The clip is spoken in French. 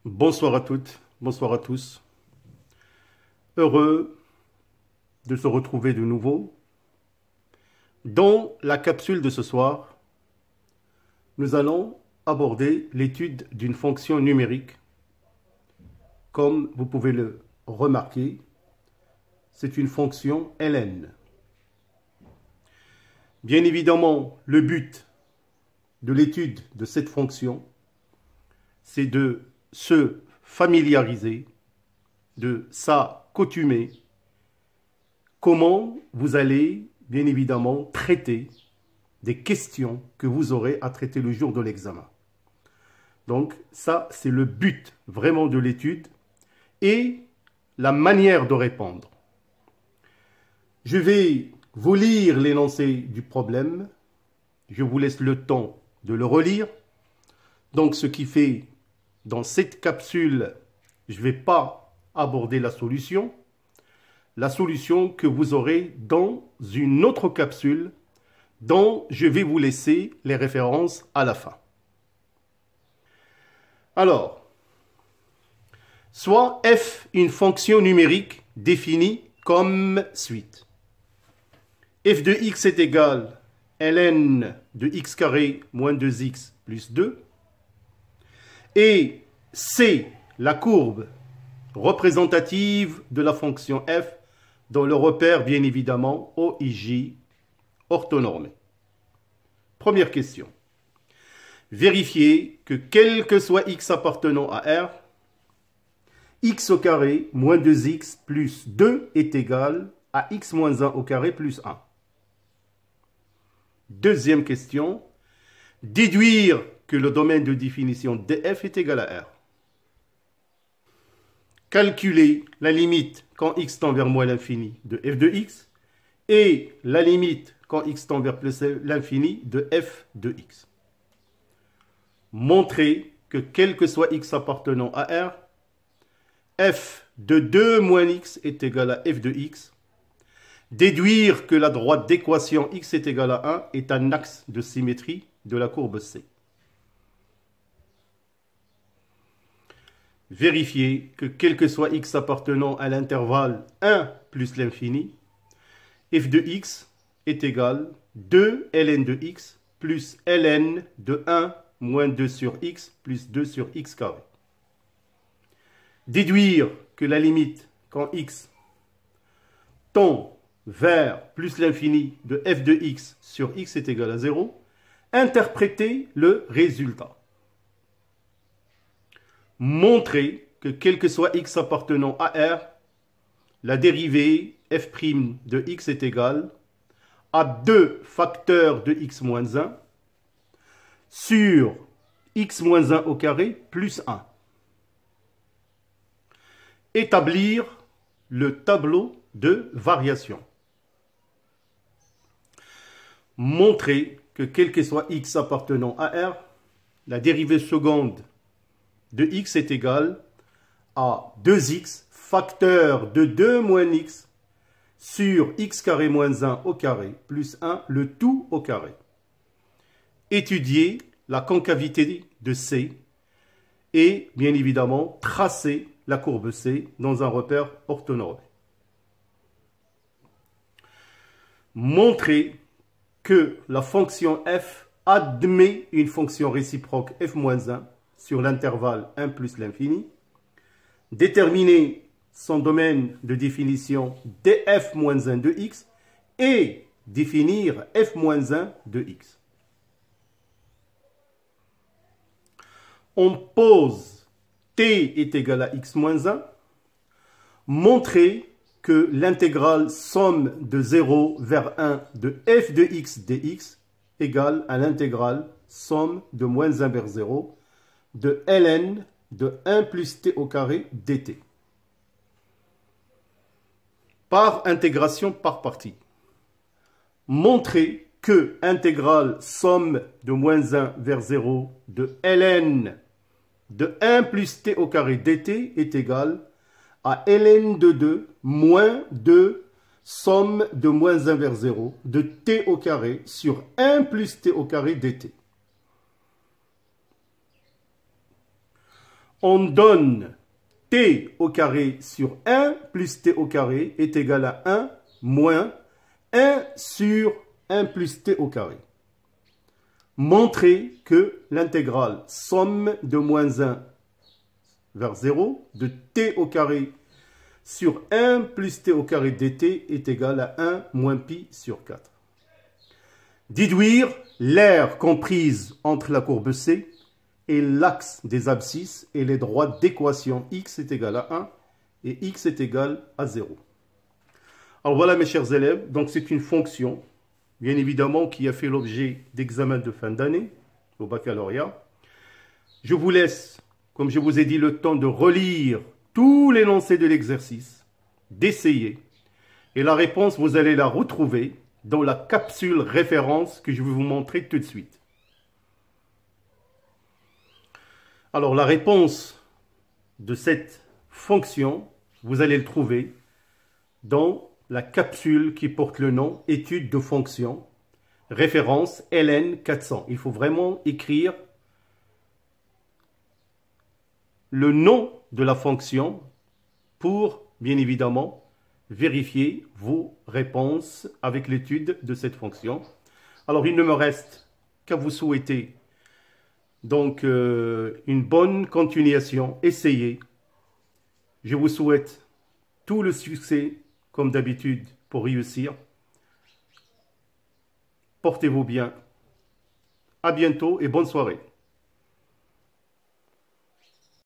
Bonsoir à toutes, bonsoir à tous. Heureux de se retrouver de nouveau. Dans la capsule de ce soir, nous allons aborder l'étude d'une fonction numérique. Comme vous pouvez le remarquer, c'est une fonction ln. Bien évidemment, le but de l'étude de cette fonction, c'est de se familiariser, de s'accoutumer, comment vous allez, bien évidemment, traiter des questions que vous aurez à traiter le jour de l'examen. Donc, ça, c'est le but vraiment de l'étude et la manière de répondre. Je vais vous lire l'énoncé du problème. Je vous laisse le temps de le relire. Donc, ce qui fait, dans cette capsule, je ne vais pas aborder la solution. La solution que vous aurez dans une autre capsule dont je vais vous laisser les références à la fin. Alors, soit f une fonction numérique définie comme suit. F de x est égal à ln de x carré moins 2x plus 2. Et c'est la courbe représentative de la fonction f dans le repère, bien évidemment, OIJ orthonormé. Première question. Vérifiez que quel que soit x appartenant à R, x au carré moins 2x plus 2 est égal à x moins 1 au carré plus 1. Deuxième question. Déduire que le domaine de définition df est égal à R. Calculer la limite quand x tend vers moins l'infini de f de x et la limite quand x tend vers plus l'infini de f de x. Montrer que quel que soit x appartenant à R, f de 2 moins x est égal à f de x. Déduire que la droite d'équation x est égal à 1 est un axe de symétrie de la courbe C. Vérifier que quel que soit x appartenant à l'intervalle 1 plus l'infini, f de x est égal à 2 ln de x plus ln de 1 moins 2 sur x plus 2 sur x carré. Déduire que la limite quand x tend vers plus l'infini de f de x sur x est égal à 0. Interpréter le résultat. Montrer que quel que soit x appartenant à R, la dérivée f' de x est égale à 2 facteurs de x moins 1 sur x moins 1 au carré plus 1. Établir le tableau de variation. Montrer que quel que soit x appartenant à R, la dérivée seconde de x est égale à 2x facteur de 2 moins x sur x carré moins 1 au carré plus 1, le tout au carré. Étudier la concavité de C et, bien évidemment, tracer la courbe C dans un repère orthonormé. Montrer que la fonction f admet une fonction réciproque f-1 sur l'intervalle 1 plus l'infini. Déterminer son domaine de définition df-1 de x et définir f-1 de x. On pose t est égal à x-1. Montrer que l'intégrale somme de 0 vers 1 de f de x dx égale à l'intégrale somme de moins 1 vers 0 de ln de 1 plus t au carré dt. Par intégration par partie. Montrer que intégrale somme de moins 1 vers 0 de ln de 1 plus t au carré dt est égale à ln de 2 moins 2 somme de moins 1 vers 0 de t au carré sur 1 plus t au carré dt. on donne t au carré sur 1 plus t au carré est égal à 1 moins 1 sur 1 plus t au carré. Montrez que l'intégrale somme de moins 1 vers 0 de t au carré sur 1 plus t au carré dt est égal à 1 moins pi sur 4. Déduire l'aire comprise entre la courbe C et l'axe des abscisses et les droites d'équation x est égal à 1 et x est égal à 0. Alors voilà mes chers élèves, donc c'est une fonction, bien évidemment, qui a fait l'objet d'examens de fin d'année au baccalauréat. Je vous laisse, comme je vous ai dit, le temps de relire tout l'énoncé de l'exercice, d'essayer, et la réponse, vous allez la retrouver dans la capsule référence que je vais vous montrer tout de suite. Alors la réponse de cette fonction, vous allez le trouver dans la capsule qui porte le nom étude de fonction, référence LN 400. Il faut vraiment écrire le nom de la fonction pour, bien évidemment, vérifier vos réponses avec l'étude de cette fonction. Alors, il ne me reste qu'à vous souhaiter donc une bonne continuation. Essayez. Je vous souhaite tout le succès, comme d'habitude, pour réussir. Portez-vous bien. À bientôt et bonne soirée.